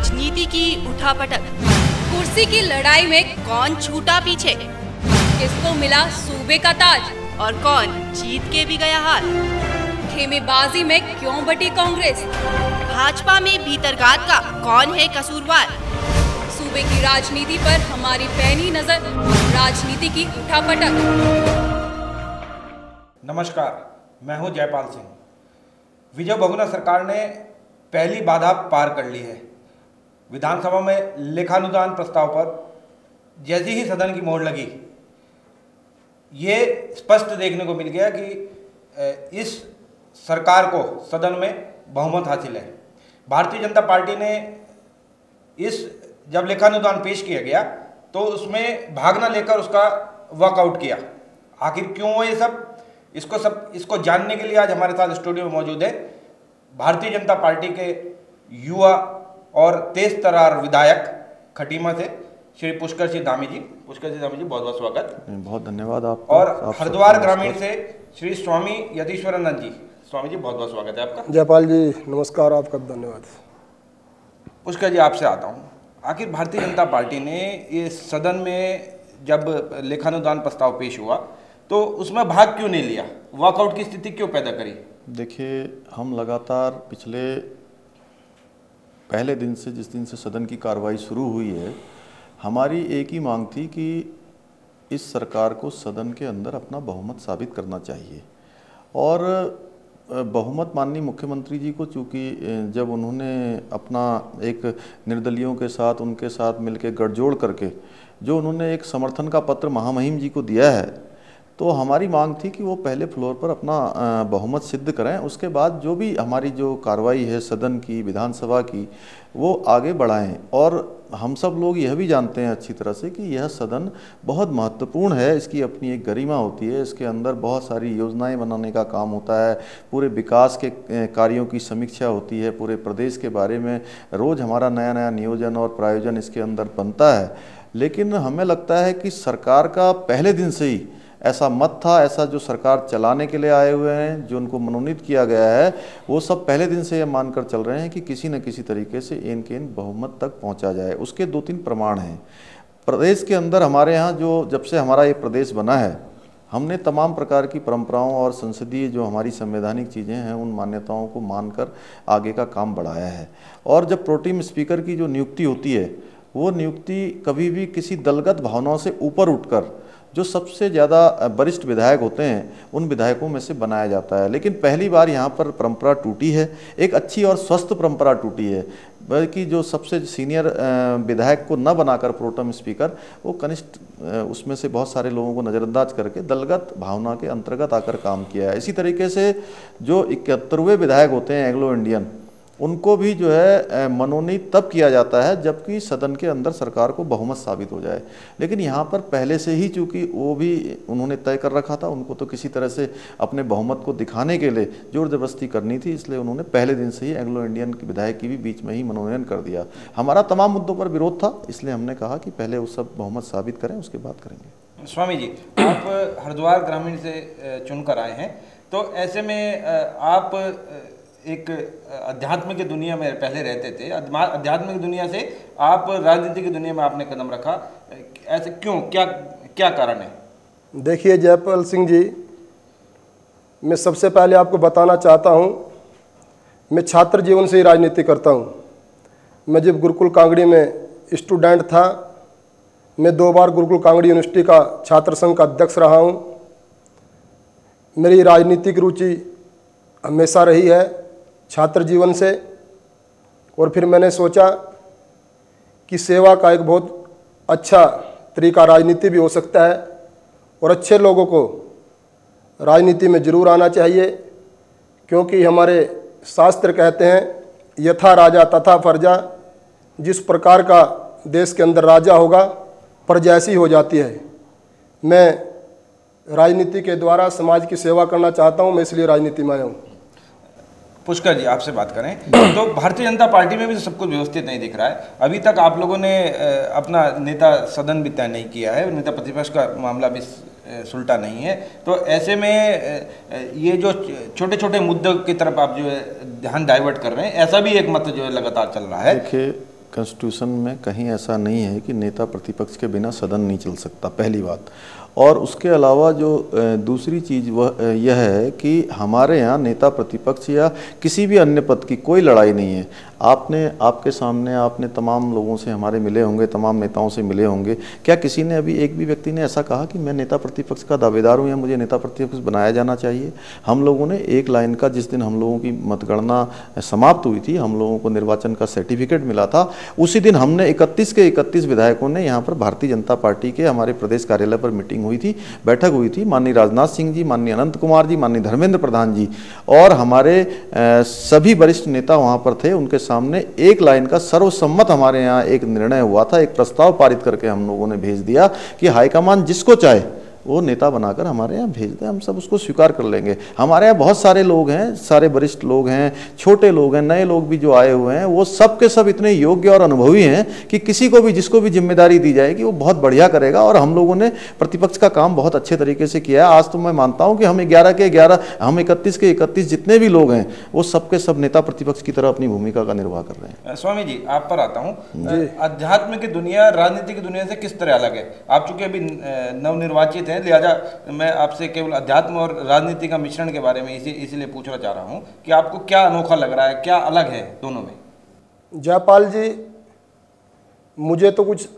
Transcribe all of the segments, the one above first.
राजनीति की उठापटक। कुर्सी की लड़ाई में कौन छूटा पीछे, किसको मिला सूबे का ताज, और कौन जीत के भी गया हार। खेमेबाजी में क्यों बटी कांग्रेस, भाजपा में भीतरघात का कौन है कसूरवार। सूबे की राजनीति पर हमारी पैनी नजर, राजनीति की उठापटक। नमस्कार, मैं हूं जयपाल सिंह। विजय बहुगुणा सरकार ने पहली बाधा पार कर ली है। विधानसभा में लेखानुदान प्रस्ताव पर जैसी ही सदन की मोहर लगी, ये स्पष्ट देखने को मिल गया कि इस सरकार को सदन में बहुमत हासिल है। भारतीय जनता पार्टी ने जब लेखानुदान पेश किया गया तो उसमें भाग न लेकर उसका वॉकआउट किया। आखिर क्यों हुआ ये सब, इसको जानने के लिए आज हमारे साथ स्टूडियो में मौजूद है भारतीय जनता पार्टी के युवा और तेज तर्रार विधायक खटीमा से श्री पुष्कर सिंह धामी जी। पुष्कर सिंह धामी जी, बहुत बहुत स्वागत। बहुत धन्यवाद आपका। और हरिद्वार ग्रामीण से श्री स्वामी यतीश्वरानंद जी। स्वामी जी, बहुत बहुत स्वागत है आपका। जयपाल जी नमस्कार, आपका धन्यवाद। पुष्कर जी, आपसे आता हूँ। आखिर भारतीय जनता पार्टी ने ये सदन में जब लेखानुदान प्रस्ताव पेश हुआ तो उसमें भाग क्यों नहीं लिया, वॉकआउट की स्थिति क्यों पैदा करी? देखिए, हम लगातार पिछले पहले दिन से, जिस दिन से सदन की कार्रवाई शुरू हुई है, हमारी एक ही मांग थी कि इस सरकार को सदन के अंदर अपना बहुमत साबित करना चाहिए। और बहुमत माननीय मुख्यमंत्री जी को, चूँकि जब उन्होंने अपना एक निर्दलियों के साथ, उनके साथ मिलकर गठजोड़ करके जो उन्होंने एक समर्थन का पत्र महामहिम जी को दिया है, तो हमारी मांग थी कि वो पहले फ्लोर पर अपना बहुमत सिद्ध करें। उसके बाद जो भी हमारी जो कार्रवाई है सदन की, विधानसभा की, वो आगे बढ़ाएं। और हम सब लोग यह भी जानते हैं अच्छी तरह से कि यह सदन बहुत महत्वपूर्ण है। इसकी अपनी एक गरिमा होती है, इसके अंदर बहुत सारी योजनाएं बनाने का काम होता है, पूरे विकास के कार्यों की समीक्षा होती है, पूरे प्रदेश के बारे में रोज़ हमारा नया नया नियोजन और प्रायोजन इसके अंदर बनता है। लेकिन हमें लगता है कि सरकार का पहले दिन से ही ऐसा मत था, ऐसा जो सरकार चलाने के लिए आए हुए हैं, जो उनको मनोनीत किया गया है, वो सब पहले दिन से ये मानकर चल रहे हैं कि किसी न किसी तरीके से इन के इन बहुमत तक पहुंचा जाए। उसके 2-3 प्रमाण हैं। प्रदेश के अंदर हमारे यहाँ जो जब से हमारा ये प्रदेश बना है, हमने तमाम प्रकार की परंपराओं और संसदीय जो हमारी संवैधानिक चीज़ें हैं, उन मान्यताओं को मानकर आगे का काम बढ़ाया है। और जब प्रोटेम स्पीकर की जो नियुक्ति होती है, वो नियुक्ति कभी भी किसी दलगत भावनाओं से ऊपर उठकर जो सबसे ज़्यादा वरिष्ठ विधायक होते हैं, उन विधायकों में से बनाया जाता है। लेकिन पहली बार यहाँ पर परंपरा टूटी है, एक अच्छी और स्वस्थ परंपरा टूटी है। बल्कि जो सबसे सीनियर विधायक को न बनाकर प्रोटेम स्पीकर, वो कनिष्ठ उसमें से बहुत सारे लोगों को नज़रअंदाज करके दलगत भावना के अंतर्गत आकर काम किया है। इसी तरीके से जो 71वें विधायक होते हैं एंग्लो इंडियन, उनको भी जो है मनोनीत तब किया जाता है जबकि सदन के अंदर सरकार को बहुमत साबित हो जाए। लेकिन यहाँ पर पहले से ही चूँकि वो भी उन्होंने तय कर रखा था, उनको तो किसी तरह से अपने बहुमत को दिखाने के लिए जोर जबरदस्ती करनी थी, इसलिए उन्होंने पहले दिन से ही एंग्लो इंडियन के विधायक की भी बीच में ही मनोनयन कर दिया। हमारा तमाम मुद्दों पर विरोध था, इसलिए हमने कहा कि पहले वो सब बहुमत साबित करें, उसके बाद करेंगे। स्वामी जी, आप हरिद्वार ग्रामीण से चुनकर आए हैं, तो ऐसे में आप एक अध्यात्म की दुनिया में पहले रहते थे। अध्यात्म की दुनिया से आप राजनीति की दुनिया में आपने कदम रखा, ऐसे क्यों, क्या कारण है? देखिए जयपाल सिंह जी, मैं सबसे पहले आपको बताना चाहता हूँ, मैं छात्र जीवन से ही राजनीति करता हूँ। मैं जब गुरुकुल कांगड़ी में स्टूडेंट था, मैं 2 बार गुरुकुल कांगड़ी यूनिवर्सिटी का छात्र संघ का अध्यक्ष रहा हूँ। मेरी राजनीतिक रुचि हमेशा रही है छात्र जीवन से। और फिर मैंने सोचा कि सेवा का एक बहुत अच्छा तरीका राजनीति भी हो सकता है और अच्छे लोगों को राजनीति में जरूर आना चाहिए, क्योंकि हमारे शास्त्र कहते हैं यथा राजा तथा प्रजा। जिस प्रकार का देश के अंदर राजा होगा, प्रजा ऐसी हो जाती है। मैं राजनीति के द्वारा समाज की सेवा करना चाहता हूँ, मैं इसलिए राजनीति में आया हूँ। पुष्कर जी, आपसे बात करें तो भारतीय जनता पार्टी में भी सब कुछ व्यवस्थित नहीं दिख रहा है। अभी तक आप लोगों ने अपना नेता सदन भी तय नहीं किया है, नेता प्रतिपक्ष का मामला भी सुलटा नहीं है। तो ऐसे में ये जो छोटे छोटे मुद्दों की तरफ आप जो है ध्यान डाइवर्ट कर रहे हैं, ऐसा भी एक मत जो है लगातार चल रहा है। देखिए, कॉन्स्टिट्यूशन में कहीं ऐसा नहीं है कि नेता प्रतिपक्ष के बिना सदन नहीं चल सकता, पहली बात। और उसके अलावा जो दूसरी चीज़ वह यह है कि हमारे यहाँ नेता प्रतिपक्ष या किसी भी अन्य पद की कोई लड़ाई नहीं है। आपके सामने आपने तमाम लोगों से हमारे मिले होंगे, तमाम नेताओं से मिले होंगे, क्या किसी ने अभी एक भी व्यक्ति ने ऐसा कहा कि मैं नेता प्रतिपक्ष का दावेदार हूँ या मुझे नेता प्रतिपक्ष बनाया जाना चाहिए? हम लोगों ने एक लाइन का, जिस दिन हम लोगों की मतगणना समाप्त हुई थी, हम लोगों को निर्वाचन का सर्टिफिकेट मिला था, उसी दिन हमने 31 के 31 विधायकों ने यहाँ पर भारतीय जनता पार्टी के हमारे प्रदेश कार्यालय पर मीटिंग हुई थी, बैठक हुई थी। माननीय राजनाथ सिंह जी, माननीय अनंत कुमार जी, माननीय धर्मेंद्र प्रधान जी और हमारे सभी वरिष्ठ नेता वहाँ पर थे। उनके सामने एक लाइन का सर्वसम्मत हमारे यहाँ एक निर्णय हुआ था, एक प्रस्ताव पारित करके हम लोगों ने भेज दिया कि हाईकमान जिसको चाहे वो नेता बनाकर हमारे यहाँ भेज दें, हम सब उसको स्वीकार कर लेंगे। हमारे यहाँ बहुत सारे लोग हैं, सारे वरिष्ठ लोग हैं, छोटे लोग हैं, नए लोग भी जो आए हुए हैं, वो सब के सब इतने योग्य और अनुभवी हैं कि किसी को भी, जिसको भी जिम्मेदारी दी जाएगी वो बहुत बढ़िया करेगा। और हम लोगों ने प्रतिपक्ष का काम बहुत अच्छे तरीके से किया है। आज तो मैं मानता हूँ कि हम 11 के 11, हम 31 के 31 जितने भी लोग हैं वो सब के सब नेता प्रतिपक्ष की तरह अपनी भूमिका का निर्वाह कर रहे हैं। स्वामी जी, आप पर आता हूँ। अध्यात्म की दुनिया राजनीति की दुनिया से किस तरह अलग है? आप चूंकि अभी नवनिर्वाचित, लिहाजा मैं आपसे केवल अध्यात्म और राजनीति का मिश्रण के बारे में इसीलिए पूछना चाह रहा हूं कि आपको क्या अनोखा लग रहा है, क्या अलग है दोनों में? जयपाल जी, मुझे तो कुछ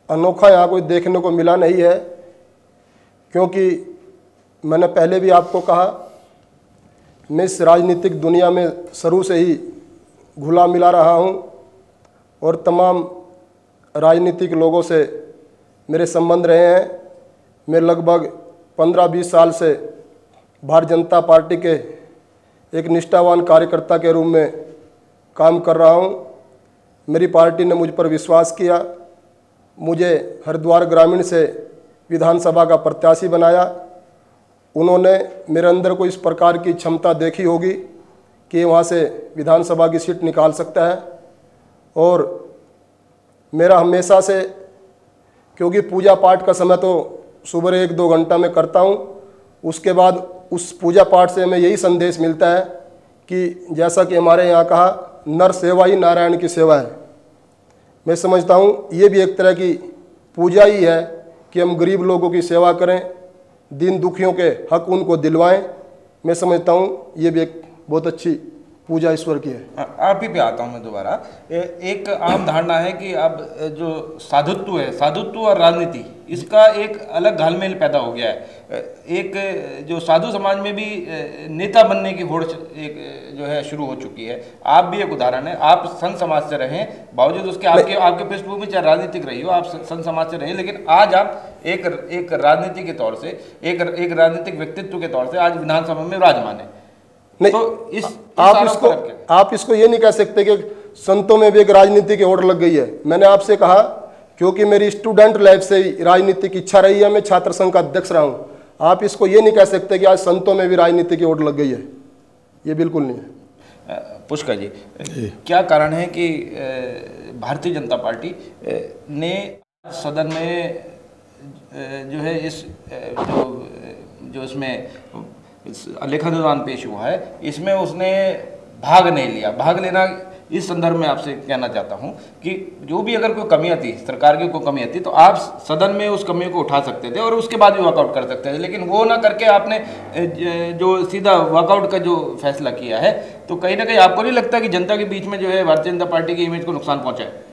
अनोखा यहाँ कोई देखने को मिला नहीं है, क्योंकि मैंने पहले भी आपको कहा, मैं इस राजनीतिक दुनिया में शुरू से ही घुला मिला रहा हूँ और तमाम राजनीतिक लोगों से मेरे संबंध रहे हैं। मैं लगभग 15-20 साल से भारतीय जनता पार्टी के एक निष्ठावान कार्यकर्ता के रूप में काम कर रहा हूं। मेरी पार्टी ने मुझ पर विश्वास किया, मुझे हरिद्वार ग्रामीण से विधानसभा का प्रत्याशी बनाया। उन्होंने मेरे अंदर को इस प्रकार की क्षमता देखी होगी कि वहां से विधानसभा की सीट निकाल सकता है। और मेरा हमेशा से, क्योंकि पूजा पाठ का समय तो सुबह 1-2 घंटा में करता हूँ, उसके बाद उस पूजा पाठ से हमें यही संदेश मिलता है कि जैसा कि हमारे यहाँ कहा, नर सेवा ही नारायण की सेवा है। मैं समझता हूँ ये भी एक तरह की पूजा ही है कि हम गरीब लोगों की सेवा करें, दीन दुखियों के हक उनको दिलवाएं। मैं समझता हूँ ये भी एक बहुत अच्छी पूजा ईश्वर की है। आप ही पे आता हूँ मैं दोबारा। एक आम धारणा है कि अब जो साधुत्व है, साधुत्व और राजनीति, इसका एक अलग घालमेल पैदा हो गया है। एक जो साधु समाज में भी नेता बनने की होड़ एक जो है शुरू हो चुकी है। आप भी एक उदाहरण है। आप संत समाज से रहे, बावजूद उसके आपके पृष्ठभूमि चाहे राजनीतिक रही हो, आप संत समाज से रहे, लेकिन आज आप एक राजनीति के तौर से, एक राजनीतिक व्यक्तित्व के तौर से आज विधानसभा में विराजमान है। नहीं, तो आप इसको ये नहीं कह सकते कि संतों में भी एक राजनीति की होड़ लग गई है। मैंने आपसे कहा, क्योंकि मेरी स्टूडेंट लाइफ से ही राजनीति की इच्छा रही है, मैं छात्र संघ का अध्यक्ष रहा हूँ। आप इसको ये नहीं कह सकते कि आज संतों में भी राजनीति की होड़ लग गई है, ये बिल्कुल नहीं है। पुष्कर जी, क्या कारण है कि भारतीय जनता पार्टी ने सदन में जो है इस जो इसमें लेखानुदान पेश हुआ है, इसमें उसने भाग नहीं लिया? भाग लेना इस संदर्भ में आपसे कहना चाहता हूं कि जो भी अगर कोई कमियां थी, सरकार की कोई कमियां थी, तो आप सदन में उस कमियों को उठा सकते थे और उसके बाद भी वॉकआउट कर सकते थे, लेकिन वो ना करके आपने जो सीधा वॉकआउट का जो फैसला किया है, तो कहीं ना कहीं आपको नहीं लगता कि जनता के बीच में जो है भारतीय जनता पार्टी की इमेज को नुकसान पहुंचा है?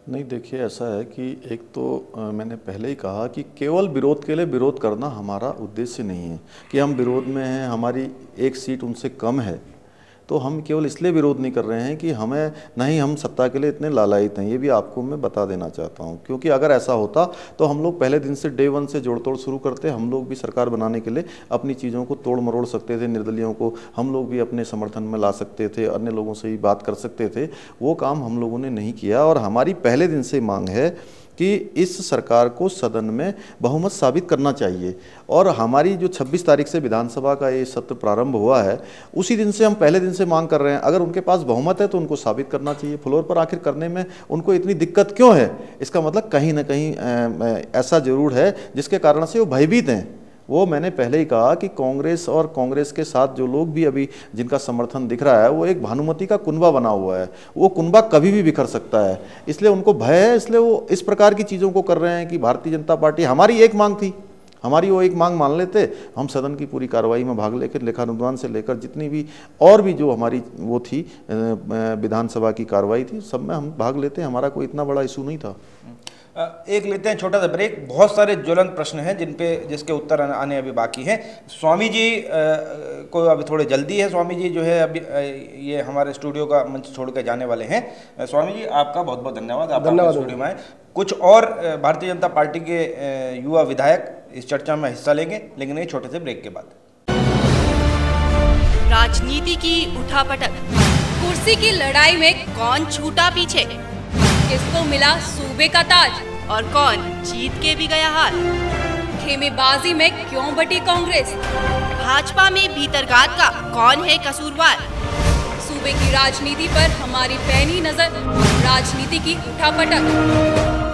नहीं, देखिए ऐसा है कि एक तो मैंने पहले ही कहा कि केवल विरोध के लिए विरोध करना हमारा उद्देश्य नहीं है कि हम विरोध में हैं, हमारी एक सीट उनसे कम है तो हम केवल इसलिए विरोध नहीं कर रहे हैं कि हमें नहीं, हम सत्ता के लिए इतने लालायित हैं। ये भी आपको मैं बता देना चाहता हूँ, क्योंकि अगर ऐसा होता तो हम लोग पहले दिन से डे 1 से जोड़ तोड़ शुरू करते। हम लोग भी सरकार बनाने के लिए अपनी चीज़ों को तोड़ मरोड़ सकते थे, निर्दलियों को हम लोग भी अपने समर्थन में ला सकते थे, अन्य लोगों से भी बात कर सकते थे। वो काम हम लोगों ने नहीं किया और हमारी पहले दिन से मांग है कि इस सरकार को सदन में बहुमत साबित करना चाहिए। और हमारी जो 26 तारीख से विधानसभा का ये सत्र प्रारंभ हुआ है, उसी दिन से हम पहले दिन से मांग कर रहे हैं, अगर उनके पास बहुमत है तो उनको साबित करना चाहिए। फ्लोर पर आखिर करने में उनको इतनी दिक्कत क्यों है? इसका मतलब कहीं ना कहीं ऐसा जरूर है जिसके कारण से वो भयभीत हैं। वो मैंने पहले ही कहा कि कांग्रेस और कांग्रेस के साथ जो लोग भी अभी जिनका समर्थन दिख रहा है वो एक भानुमति का कुनबा बना हुआ है, वो कुनबा कभी भी बिखर सकता है, इसलिए उनको भय है, इसलिए वो इस प्रकार की चीज़ों को कर रहे हैं कि भारतीय जनता पार्टी, हमारी एक मांग थी, हमारी वो एक मांग मान लेते, हम सदन की पूरी कार्रवाई में भाग लेकर लेखानुदान से लेकर जितनी भी और भी जो हमारी वो थी विधानसभा की कार्रवाई थी सब में हम भाग लेते, हमारा कोई इतना बड़ा इशू नहीं था। एक लेते हैं छोटा सा ब्रेक। बहुत सारे ज्वलंत प्रश्न हैं जिसके उत्तर आने अभी बाकी हैं। स्वामी जी को अभी थोड़ी जल्दी है, स्वामी जी जो है अभी ये हमारे स्टूडियो का मंच छोड़ के जाने वाले हैं। स्वामी जी आपका बहुत बहुत धन्यवाद, आप हमारे स्टूडियो में आए। कुछ और भारतीय जनता पार्टी के युवा विधायक इस चर्चा में हिस्सा लेंगे, लेकिन एक छोटे से ब्रेक के बाद। राजनीति की उठापटक, कुर्सी की लड़ाई में कौन छूटा पीछे, किसको मिला सूबे का ताज और कौन जीत के भी गया हार, खेमेबाजी में क्यों बटी कांग्रेस, भाजपा में भीतरघात का कौन है कसूरवार, सूबे की राजनीति पर हमारी पैनी नजर, राजनीति की उठापटक।